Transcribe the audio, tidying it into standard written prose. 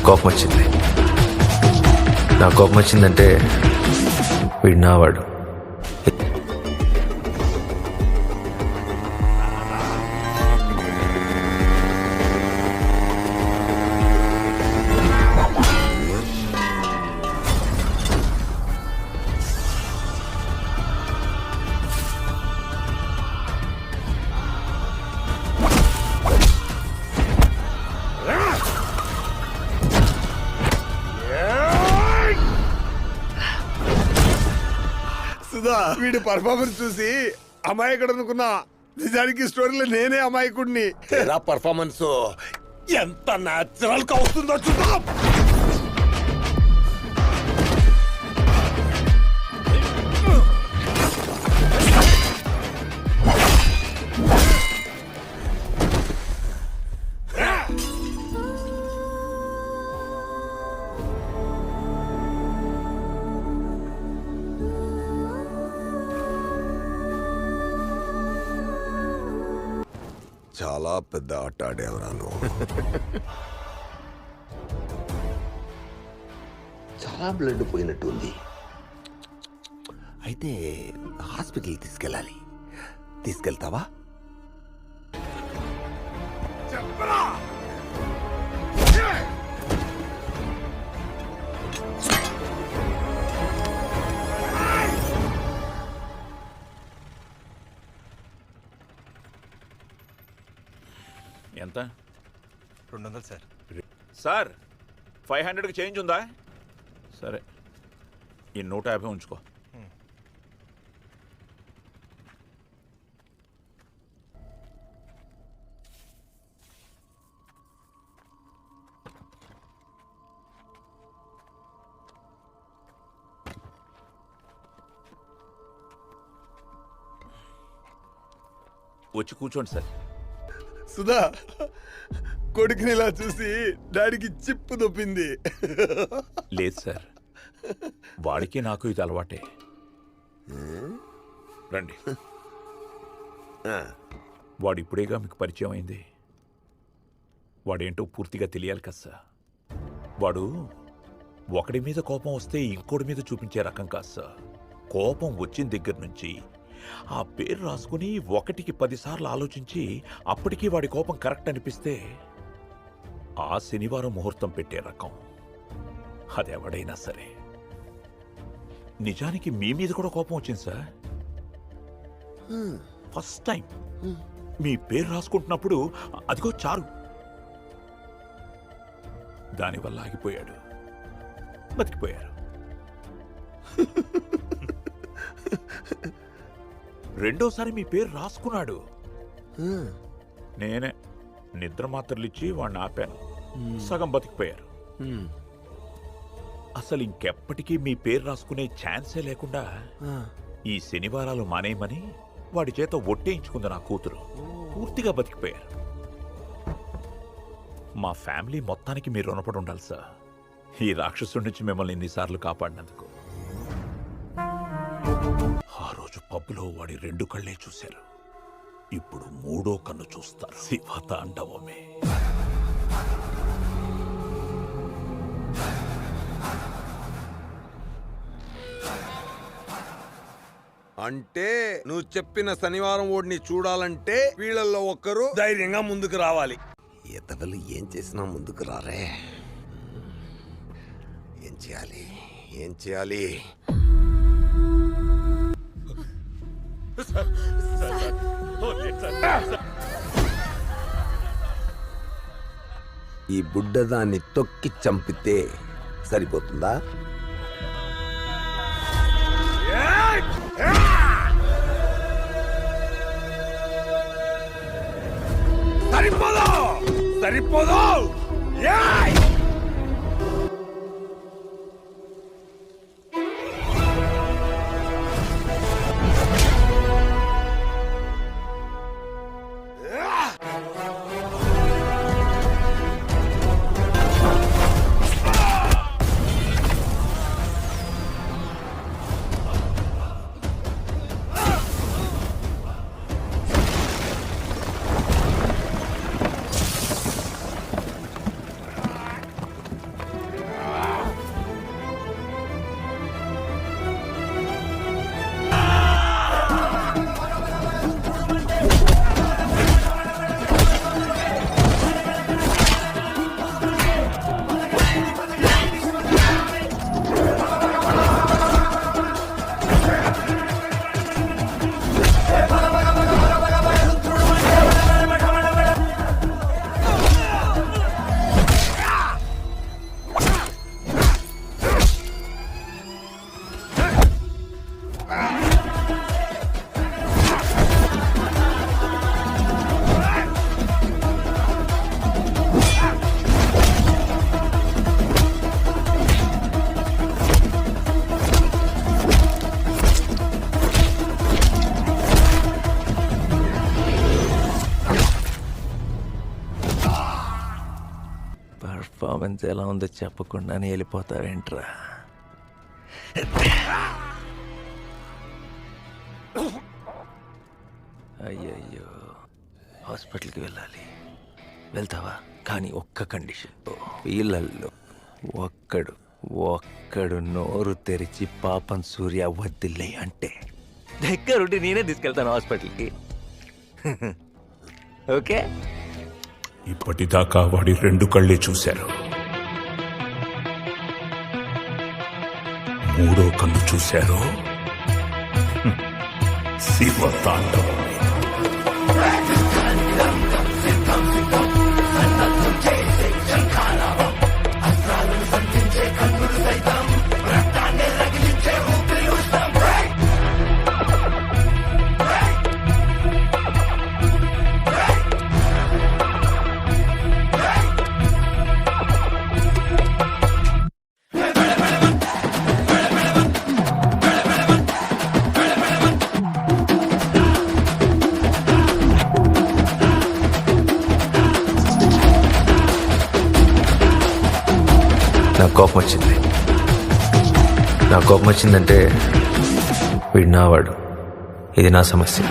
కోపం వచ్చింది. నా కోపం వచ్చిందంటే వీడు నావాడు. సుధా, వీడి పర్ఫార్మెన్స్ చూసి అమాయకుడు అనుకున్నా. నిజానికి స్టోరీలో నేనే అమాయకుడిని. పర్ఫార్మెన్స్ ఎంత న్యాచురల్ గా వస్తుందో చూద్దాం. చాలా పెద్ద ఆట ఆడేవరా నువ్వు. చాలా బ్లడ్ పోయినట్టుంది. అయితే హాస్పిటల్ తీసుకెళ్ళాలి. తీసుకెళ్తావా? చెప్పరా. ఎంత? 200 సార్. సార్ 500కి చేంజ్ ఉందా? సరే, ఈ 150 ఉంచుకో. వచ్చి కూర్చోండి సార్. సుధా, కొడుకుని ఇలా చూసి డాడీకి చిప్పు దొప్పింది. లేదు సార్, వాడికి నాకు ఇది అలవాటే. రండి. వాడు ఇప్పుడేగా మీకు పరిచయం అయింది. వాడేంటో పూర్తిగా తెలియాలి కదా సార్. వాడు ఒకడి మీద కోపం వస్తే ఇంకోటి మీద చూపించే రకం కాదు సార్. కోపం వచ్చిన దగ్గర నుంచి ఆ పేరు రాసుకుని 1కి 10 సార్లు ఆలోచించి అప్పటికీ వాడి కోపం కరెక్ట్ అనిపిస్తే ఆ శనివారం ముహూర్తం పెట్టే రకం. అదెవడైనా సరే. నిజానికి మీ మీద కూడా కోపం వచ్చింది సార్. ఫస్ట్ టైం మీ పేరు రాసుకుంటున్నప్పుడు అదిగో చారు, దానివల్ల ఆగిపోయాడు. బతికిపోయారు. రెండోసారి మీ పేరు రాసుకున్నాడు. నేనే నిద్ర మాత్రలు ఇచ్చి వాడిని ఆపాను. సగం బతికిపోయారు. అసలు ఇంకెప్పటికీ మీ పేరు రాసుకునే ఛాన్సే లేకుండా ఈ శనివారాలు మానేయమని వాడి చేత ఒట్టేయించుకుంది నా కూతురు. పూర్తిగా బతికిపోయారు. మా ఫ్యామిలీ మొత్తానికి మీరు రుణపడి ఉండాలి సార్, ఈ రాక్షసుడి నుంచి మిమ్మల్ని ఇన్నిసార్లు కాపాడినందుకు. ఆ రోజు పబ్బులో వాడి 2 కళ్ళే చూశారు. ఇప్పుడు 3వ కన్ను చూస్తారు. శివతాండవమే. అంటే నువ్వు చెప్పిన శనివారం ఓడిని చూడాలంటే వీళ్ళల్లో ఒక్కరు ధైర్యంగా ముందుకు రావాలి. ఎదవలు ఏం చేసినా ముందుకు రారే. ఏం చేయాలి? ఏం చేయాలి? ఈ బుడ్డదాన్ని తొక్కి చంపితే సరిపోతుందా? సరిపోదు, సరిపోదు. పర్ఫార్మెన్స్ ఎలా ఉందో చెప్పకుండానే వెళ్ళిపోతావేంట్రా? అయ్యయ్యో, హాస్పిటల్కి వెళ్ళాలి. వెళ్తావా? కానీ ఒక్క కండిషన్, వీళ్ళల్లో ఒక్కడు నోరు తెరిచి పాపం సూర్య వద్దులే అంటే దగ్గరుండి నేనే తీసుకెళ్తాను హాస్పిటల్కి. ఓకే? ఇప్పటిదాకా వాడి 2 కళ్ళే చూశారు. 3వ కన్ను చూశారు. శివతాండవం. నాకు కోపం వచ్చింది. నాకు కోపం వచ్చిందంటే వీడు నావాడు. ఇది నా సమస్య.